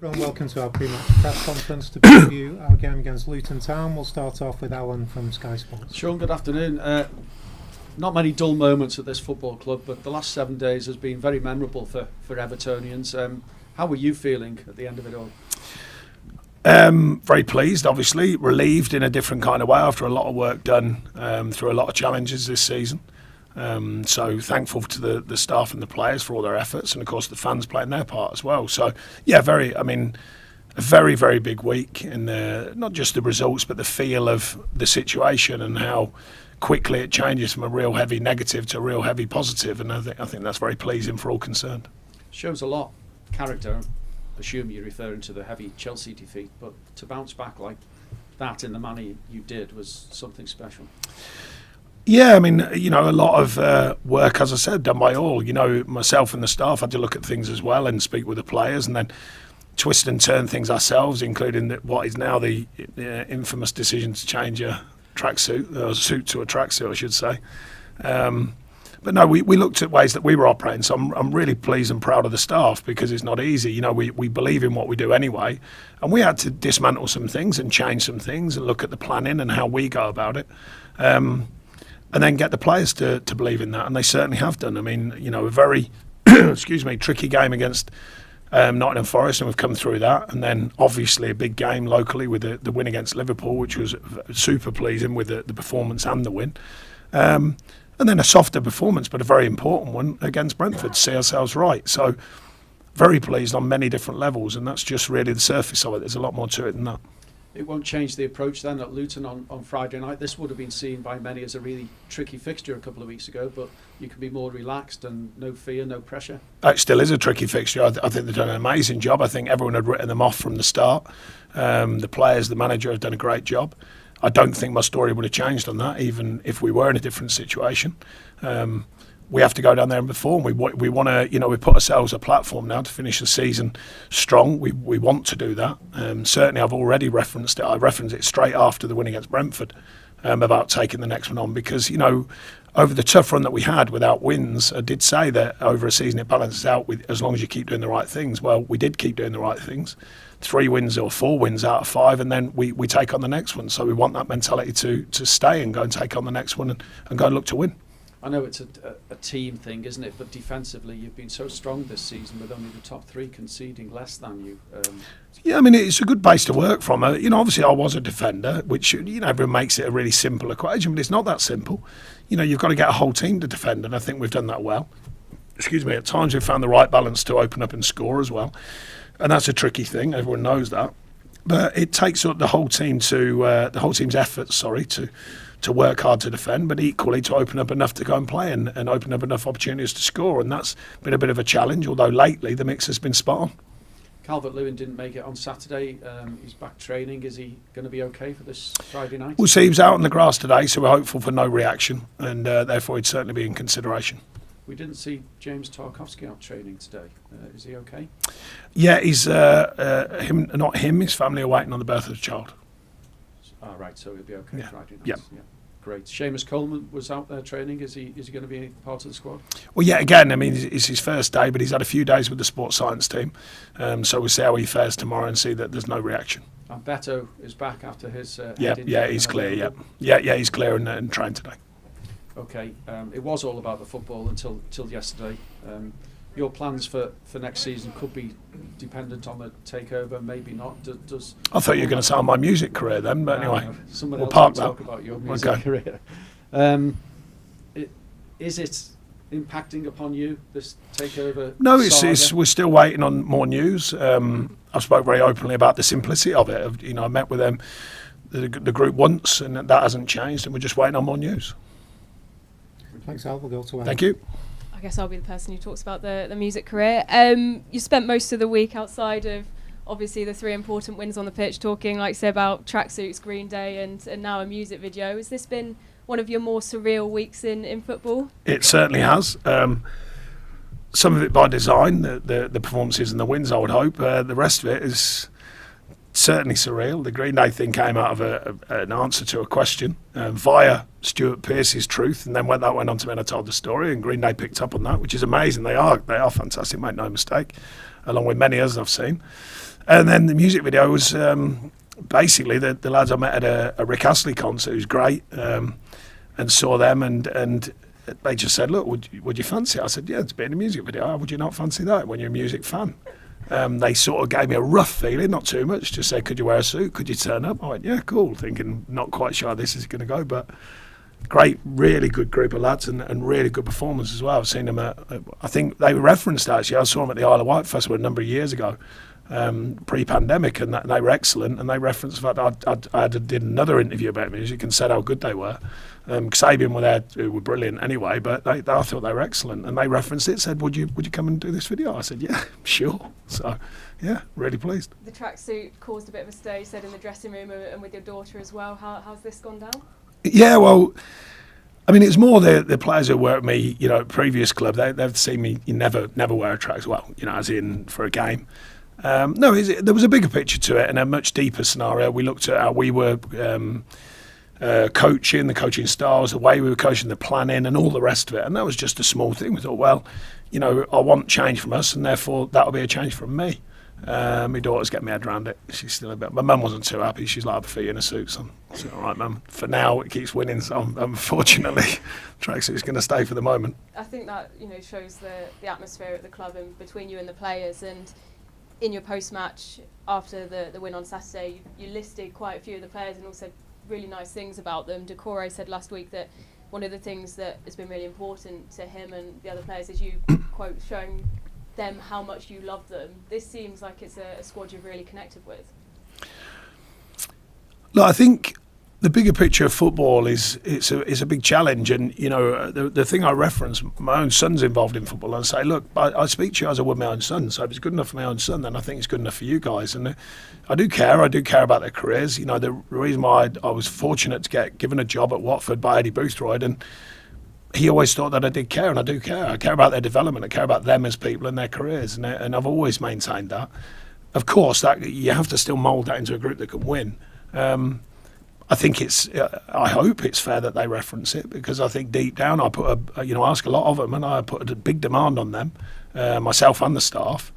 Everyone, welcome to our pre-match press conference to preview our game against Luton Town. We'll start off with Alan from Sky Sports. Sean, good afternoon. Not many dull moments at this football club, but the last 7 days has been very memorable for Evertonians. How were you feeling at the end of it all? Very pleased, obviously, relieved in a different kind of way after a lot of work done through a lot of challenges this season. So thankful to the staff and the players for all their efforts, and of course the fans playing their part as well. So yeah, a very, very big week in not just the results but the feel of the situation and how quickly it changes from a real heavy negative to a real heavy positive, and I think that's very pleasing for all concerned. Shows a lot character. I assume you're referring to the heavy Chelsea defeat, but to bounce back like that in the manner you did was something special. Yeah, I mean, a lot of work, as I said, done by all. Myself and the staff had to look at things as well and speak with the players, and then twist and turn things ourselves, including what is now the infamous decision to change a tracksuit, or a suit to a tracksuit, I should say. But no, we looked at ways that we were operating, so I'm really pleased and proud of the staff because it's not easy. We believe in what we do anyway, and we had to dismantle some things and change some things and look at the planning and how we go about it. And then get the players to believe in that, and they certainly have done. I mean, a very tricky game against Nottingham Forest, and we've come through that. And then obviously a big game locally with the win against Liverpool, which was super pleasing with the performance and the win. And then a softer performance, but a very important one against Brentford to see ourselves right. So very pleased on many different levels, and that's just really the surface of it. There's a lot more to it than that. It won't change the approach then at Luton on Friday night. This would have been seen by many as a really tricky fixture a couple of weeks ago, but you can be more relaxed and no fear, no pressure. It still is a tricky fixture. I think they've done an amazing job. I think everyone had written them off from the start. The players, the manager have done a great job. I don't think my story would have changed on that, even if we were in a different situation. We have to go down there and perform. We want to, we put ourselves a platform now to finish the season strong. We want to do that. Certainly, I've already referenced it. I referenced it straight after the win against Brentford about taking the next one on because, over the tough run that we had without wins, I did say that over a season it balances out with as long as you keep doing the right things. Well, we did keep doing the right things. 3 wins or 4 wins out of 5, and then we take on the next one. So we want that mentality to stay and go and take on the next one and go and look to win. I know it's a team thing, isn't it? But defensively, you've been so strong this season with only the top 3 conceding less than you. Yeah, I mean, it's a good base to work from. Obviously I was a defender, which, everyone makes it a really simple equation, but it's not that simple. You've got to get a whole team to defend, and I think we've done that well. At times we've found the right balance to open up and score as well. And that's a tricky thing, everyone knows that. But it takes up the whole team's efforts, to work hard to defend, but equally to open up enough to go and play and open up enough opportunities to score. And that's been a bit of a challenge, although lately the mix has been spot on. Calvert-Lewin didn't make it on Saturday. He's back training. Is he going to be okay for this Friday night? We'll see. He was out on the grass today, so we're hopeful for no reaction, and therefore he'd certainly be in consideration. We didn't see James Tarkowski out training today. Is he okay? Yeah, he's his family are waiting on the birth of the child. Right, so he'll be okay Friday night. Yeah. Great. Seamus Coleman was out there training. Is he going to be part of the squad? Well, yeah, again, I mean, it's his first day, but he's had a few days with the sports science team. So we'll see how he fares tomorrow and see that there's no reaction. And Beto is back after his he's clear, yeah, he's clear and trained today. Okay, it was all about the football until yesterday. Your plans for next season could be dependent on the takeover, maybe not. I thought you were going to say my music career then, but anyway, we'll park that. Talk about your music career. Is it impacting upon you, this takeover? No, we're still waiting on more news. I spoke very openly about the simplicity of it. I met with them, the group once, and that hasn't changed, and we're just waiting on more news. Thanks, Al. We'll go to Al. Thank you. I guess I'll be the person who talks about the music career. You spent most of the week outside of, obviously, the 3 important wins on the pitch, talking, like say, about tracksuits, Green Day, and now a music video. Has this been one of your more surreal weeks in football? It certainly has. Some of it by design, the performances and the wins, I would hope. The rest of it is certainly surreal. The Green Day thing came out of an answer to a question via Stuart Pearce's Truth, and then when that went on to me, and I told the story, and Green Day picked up on that, which is amazing. They are fantastic, make no mistake, along with many others I've seen. And then the music video was basically the lads I met at a Rick Astley concert, who's great, and saw them, and they just said, look, would you fancy it? I said, yeah, it's been a music video. How would you not fancy that when you're a music fan? They sort of gave me a rough feeling, not too much, just said, could you wear a suit? Could you turn up? I went, yeah, cool, thinking not quite sure how this is going to go, but great, really good group of lads and really good performance as well. I've seen them I think they referenced, actually, I saw them at the Isle of Wight Festival a number of years ago, pre-pandemic, and they were excellent, and they referenced the fact I did another interview about music and said how good they were. Sabian were there, who were brilliant anyway, but I thought they were excellent, and they referenced it, said, would you come and do this video? I said, yeah, sure. So yeah, really pleased. The tracksuit caused a bit of a stir, you said, in the dressing room and with your daughter as well. How's this gone down? Yeah, well, I mean, it's more the players who work with me, you know, at previous club, they've seen me never wear a tracksuit, well, you know, as in for a game. No, there was a bigger picture to it and a much deeper scenario. We looked at how we were coaching, the coaching styles, the way we were coaching, the planning and all the rest of it. And that was just a small thing. We thought, well, you know, I want change from us, and therefore that'll be a change from me. My daughter's getting me head around it. She's still a bit. My mum wasn't too happy. She's like, "Feet in a suit, son." I said, "All right, mum. For now, it keeps winning. So unfortunately, tracksuit's going to stay for the moment." I think that, you know, shows the atmosphere at the club and between you and the players. And in your post-match after the win on Saturday, you listed quite a few of the players and also really nice things about them. Decore said last week that one of the things that has been really important to him and the other players is you quote showing them how much you love them. This seems like it's a squad you've really connected with. Look, I think the bigger picture of football is a big challenge, and you know the thing I reference, my own son's involved in football, and I say, look, I speak to you as I would my own son, so if it's good enough for my own son, then I think it's good enough for you guys. And I do care about their careers. You know, the reason why I was fortunate to get given a job at Watford by Eddie Boothroyd, and he always thought that I did care, and I do care. I care about their development. I care about them as people and their careers, and I've always maintained that. Of course, that you have to still mould that into a group that can win. I think I hope it's fair that they reference it, because I think deep down I ask a lot of them, and I put a big demand on them, myself and the staff.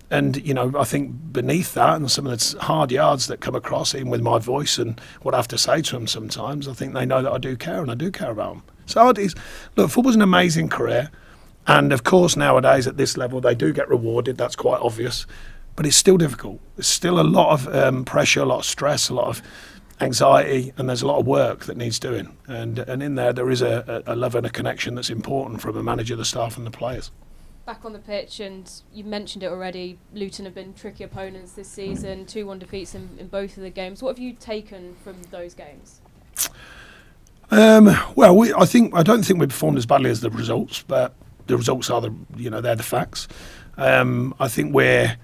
And, you know, I think beneath that and some of the hard yards that come across, even with my voice and what I have to say to them sometimes, I think they know that I do care, and I do care about them. So look, football's an amazing career, and of course nowadays at this level they do get rewarded. That's quite obvious, but it's still difficult. There's still a lot of pressure, a lot of stress, a lot of anxiety, and there's a lot of work that needs doing. And in there is a love and a connection that's important from the manager, the staff, and the players. Back on the pitch, and you mentioned it already, Luton have been tricky opponents this season, 2-1 defeats in both of the games. What have you taken from those games? Well, I don't think we performed as badly as the results, but the results are they're the facts. I think we're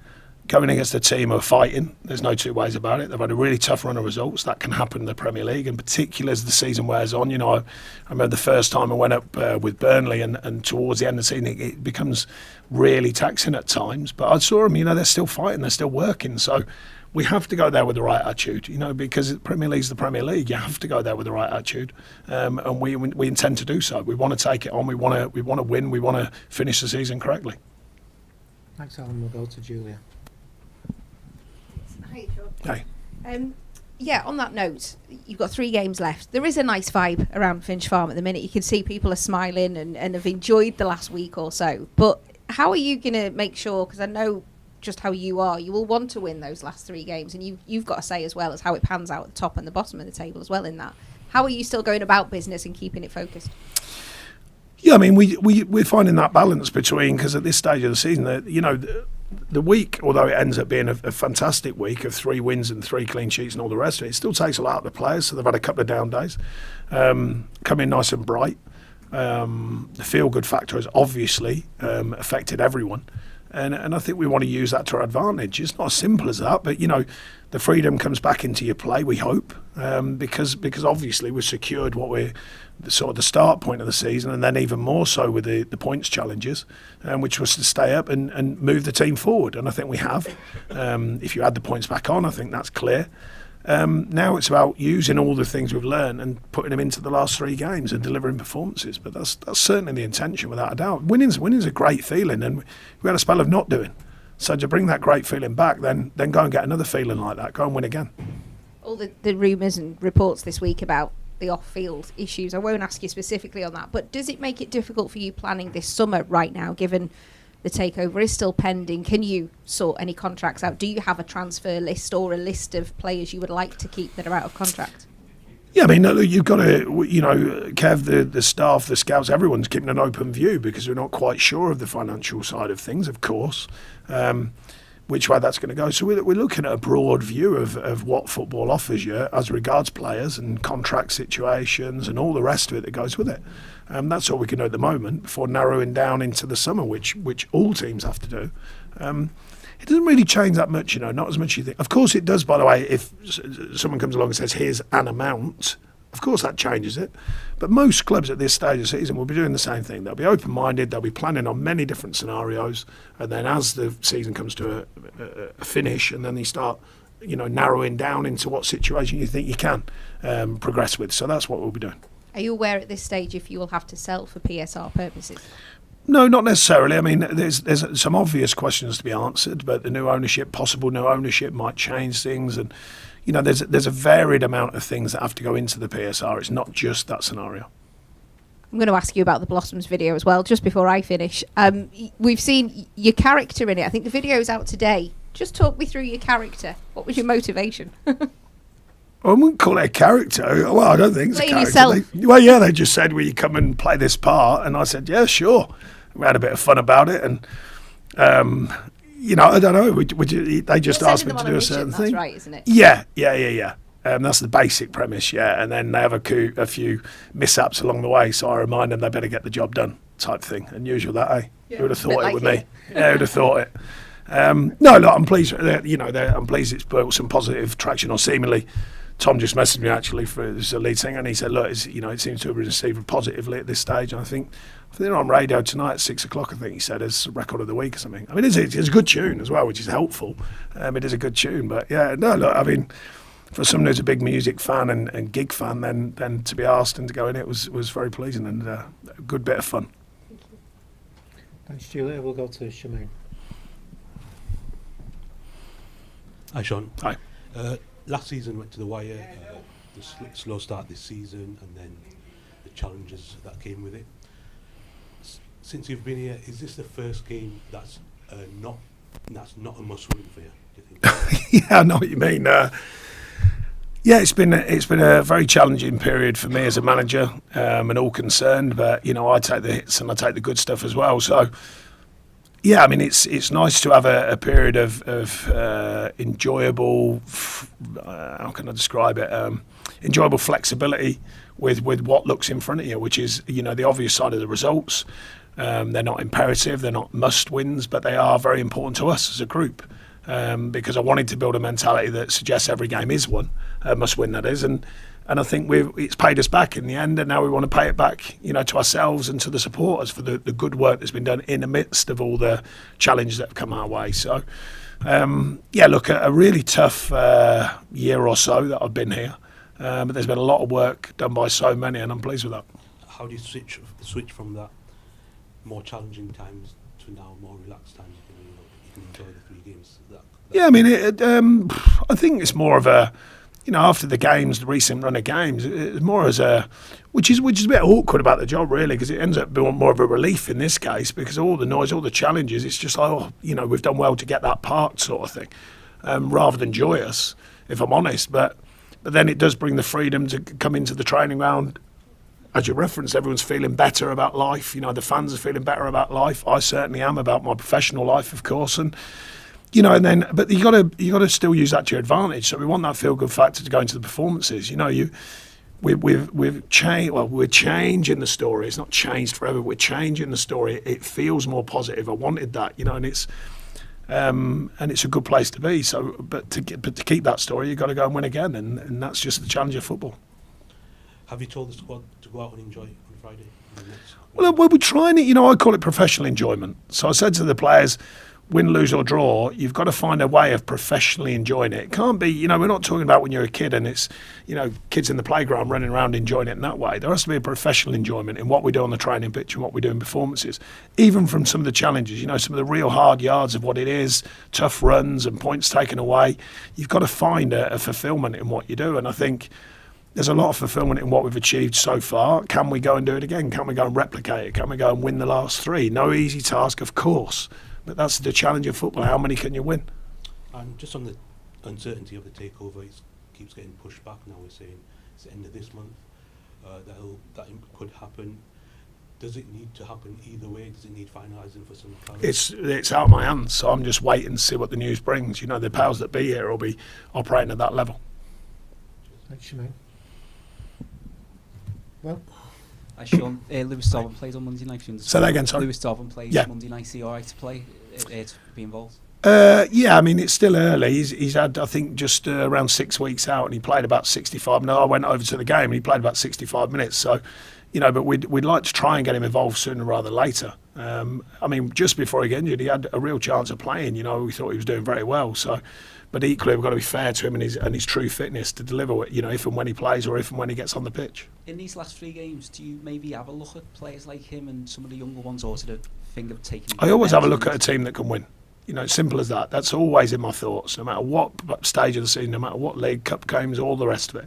going against a team who are fighting. There's no two ways about it. They've had a really tough run of results. That can happen in the Premier League, and particularly as the season wears on. You know, I remember the first time I went up with Burnley, and towards the end of the season it becomes really taxing at times. But I saw them, you know, they're still fighting, they're still working. So we have to go there with the right attitude, you know, because the Premier League's the Premier League. You have to go there with the right attitude, and we intend to do so. We want to take it on. We want to win. We want to finish the season correctly. Thanks, Alan. We'll go to Julia. Hi, Sean. Hey. Yeah, on that note, you've got 3 games left. There is a nice vibe around Finch Farm at the minute. You can see people are smiling and have enjoyed the last week or so. But how are you going to make sure, because I know just how you are, you will want to win those last 3 games, and you've got to say as well as how it pans out at the top and the bottom of the table as well in that. How are you still going about business and keeping it focused? Yeah, I mean, we're finding that balance between, because at this stage of the season, you know, the week, although it ends up being a fantastic week of 3 wins and 3 clean sheets and all the rest of it, it still takes a lot out of the players. So they've had a couple of down days, come in nice and bright. The feel-good factor has obviously affected everyone. And I think we want to use that to our advantage. It's not as simple as that, but, the freedom comes back into your play, we hope, because obviously we've secured what we're sort of the start point of the season, and then even more so with the points challenges, which was to stay up and move the team forward. And I think we have. If you add the points back on, I think that's clear. Now it's about using all the things we've learned and putting them into the last 3 games and delivering performances. But that's certainly the intention, without a doubt. Winning's a great feeling, and we had a spell of not doing. So to bring that great feeling back, then go and get another feeling like that. Go and win again. All the rumours and reports this week about the off-field issues, I won't ask you specifically on that, but does it make it difficult for you planning this summer right now, given the takeover is still pending? Can you sort any contracts out? Do you have a transfer list or a list of players you would like to keep that are out of contract? Yeah, I mean, you've got to, Kev, the staff, the scouts, everyone's keeping an open view because we're not quite sure of the financial side of things, of course, which way that's going to go. So we're looking at a broad view of what football offers you as regards players and contract situations and all the rest of it that goes with it. That's all we can do at the moment before narrowing down into the summer, which all teams have to do. It doesn't really change that much, not as much as you think. Of course it does, by the way, if someone comes along and says, here's an amount, of course that changes it. But most clubs at this stage of the season will be doing the same thing. They'll be open-minded, they'll be planning on many different scenarios, and then as the season comes to a finish, and then they start, narrowing down into what situation you think you can progress with. So that's what we'll be doing. Are you aware at this stage if you will have to sell for PSR purposes? No, not necessarily. I mean, there's some obvious questions to be answered, but the possible new ownership might change things, and there's a varied amount of things that have to go into the PSR. It's not just that scenario. I'm going to ask you about the Blossoms video as well, just before I finish. We've seen your character in it. I think the video is out today. Just talk me through your character. What was your motivation? I wouldn't call it a character. Well, I don't think it's Playing a character. yourself. They just said, will you come and play this part? And I said, yeah, sure. We had a bit of fun about it. And, I don't know. They just asked me to do a certain thing. That's right, isn't it? Yeah. That's the basic premise, yeah. And then they have a few mishaps along the way. So I remind them they better get the job done type thing. Unusual that, eh? Yeah. Who would have thought Bit it with like me? Yeah, who would have thought it? No, look, I'm pleased. I'm pleased it's built some positive traction, or seemingly. Tom just messaged me actually for the lead singer, and he said, "Look, it seems to have been received positively at this stage." And I think they're on radio tonight at 6 o'clock. I think he said as record of the week or something. I mean, it's a good tune as well, which is helpful. It is a good tune, but yeah, no, look, I mean, for someone who's a big music fan and gig fan, then to be asked and to go in it was very pleasing and a good bit of fun. Thanks, Julia. We'll go to Shemaine. Hi, Sean. Hi. Last season went to the wire, the slow start this season, and then the challenges that came with it. Since you've been here, is this the first game that's not a must-win for you? Do you think? Yeah, I know what you mean. Yeah, it's been a very challenging period for me as a manager and all concerned. But I take the hits and I take the good stuff as well. So. Yeah, I mean, it's nice to have a period of enjoyable, how can I describe it, enjoyable flexibility with what looks in front of you, which is, the obvious side of the results. They're not imperative, they're not must-wins, but they are very important to us as a group because I wanted to build a mentality that suggests every game is one, must-win that is, and I think it's paid us back in the end, and now we want to pay it back, to ourselves and to the supporters for the good work that's been done in the midst of all the challenges that have come our way. So, look, a really tough year or so that I've been here, but there's been a lot of work done by so many, and I'm pleased with that. How do you switch from that more challenging times to now more relaxed times? You can enjoy the 3 games. Yeah, I mean, I think it's more of a. After the games, the recent run of games, it's more as which is a bit awkward about the job, really, because it ends up being more of a relief in this case, because all the noise, all the challenges, it's just like, we've done well to get that part sort of thing, rather than joyous, if I'm honest. But then it does bring the freedom to come into the training ground. As you referenced, everyone's feeling better about life. The fans are feeling better about life. I certainly am about my professional life, of course, and. But you got to still use that to your advantage. So we want that feel-good factor to go into the performances. we've changed. Well, we're changing the story. It's not changed forever. We're changing the story. It feels more positive. I wanted that, and it's a good place to be. So, but to keep that story, you've got to go and win again, and that's just the challenge of football. Have you told the squad to go out and enjoy it on Friday? Well, we're trying it. I call it professional enjoyment. So I said to the players, win, lose or draw, you've got to find a way of professionally enjoying it. It can't be, we're not talking about when you're a kid and it's, kids in the playground running around enjoying it in that way. There has to be a professional enjoyment in what we do on the training pitch and what we do in performances. Even from some of the challenges, some of the real hard yards of what it is, tough runs and points taken away. You've got to find a fulfilment in what you do. And I think there's a lot of fulfilment in what we've achieved so far. Can we go and do it again? Can we go and replicate it? Can we go and win the last 3? No easy task, of course. But that's the challenge of football. How many can you win? And just on the uncertainty of the takeover, it keeps getting pushed back now. We're saying it's the end of this month. That could happen. Does it need to happen either way? Does it need finalising for some clarity? It's out of my hands, so I'm just waiting to see what the news brings. The powers that be here will be operating at that level. Thanks, Shemaine. Well, Sean, Lewis Dobbin plays on Monday night. Say that again, sorry. Lewis Dobbin plays Monday night. Is he all right to play, to be involved? Yeah, it's still early. He's had, I think, just around 6 weeks out, and he played about 65. No, I went over to the game, and he played about 65 minutes. So, but we'd like to try and get him involved sooner rather than later. Just before he got injured, he had a real chance of playing. We thought he was doing very well. So, but equally, we've got to be fair to him and his true fitness to deliver. If and when he plays, or if and when he gets on the pitch. In these last 3 games, do you maybe have a look at players like him and some of the younger ones, or sort of think of taking? I always have a look at a team that can win. It's simple as that. That's always in my thoughts, no matter what stage of the season, no matter what league, cup games, all the rest of it.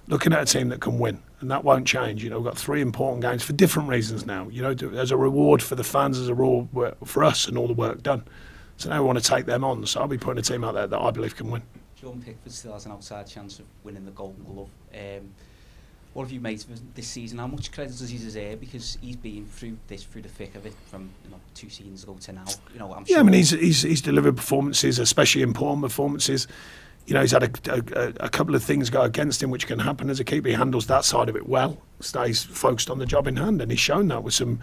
Looking at a team that can win, and that won't change. We've got 3 important games for different reasons now. There's a reward for the fans, there's a reward for us and all the work done. So now we want to take them on. So I'll be putting a team out there that I believe can win. John Pickford still has an outside chance of winning the Golden Glove. What have you made of this season? How much credit does he deserve? Because he's been through the thick of it from 2 seasons ago to now. I'm sure. Yeah, he's delivered performances, especially important performances. He's had a couple of things go against him, which can happen as a keeper. He handles that side of it well, stays focused on the job in hand, and he's shown that with some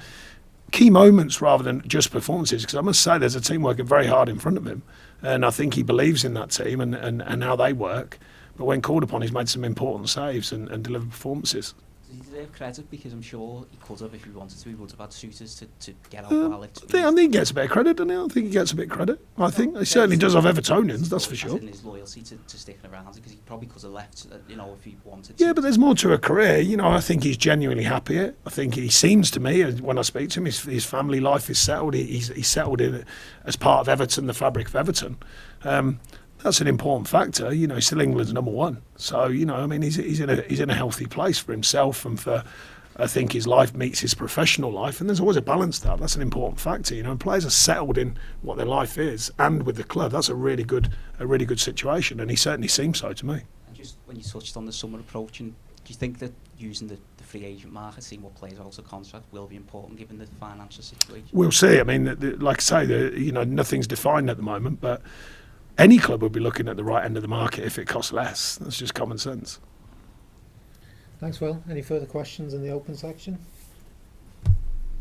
key moments rather than just performances. Because I must say, there's a team working very hard in front of him, and I think he believes in that team and how they work. But when called upon, he's made some important saves and delivered performances. Does he deserve credit? Because I'm sure he could have, if he wanted to, he would have had suitors to get out while it's... I think he gets a bit of credit, doesn't he? I think he gets a bit of credit. I think he certainly does have Evertonians, that's for sure. In his loyalty to sticking around, because he probably could have left, if he wanted to. Yeah, but there's more to a career. I think he's genuinely happy. I think he seems to me, when I speak to him, his family life is settled. He's settled in as part of Everton, the fabric of Everton. That's an important factor. He's still England's number 1. So, he's in a healthy place for himself and for, I think, his life meets his professional life. And there's always a balance to that. That's an important factor. Players are settled in what their life is and with the club. That's a really good situation. And he certainly seems so to me. And just when you touched on the summer approach, and do you think that using the free agent market, seeing what players are out of contract, will be important given the financial situation? We'll see. Like I say, nothing's defined at the moment, but any club would be looking at the right end of the market if it costs less. That's just common sense. Thanks, Will. Any further questions in the open section?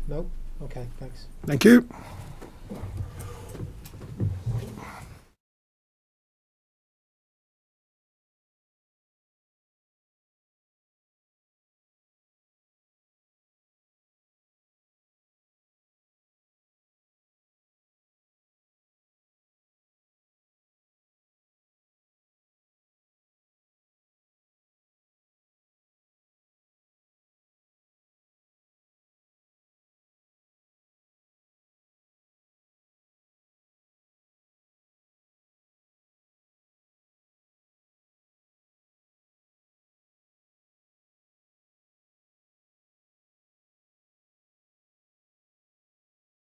No? Okay, thanks. Thank you.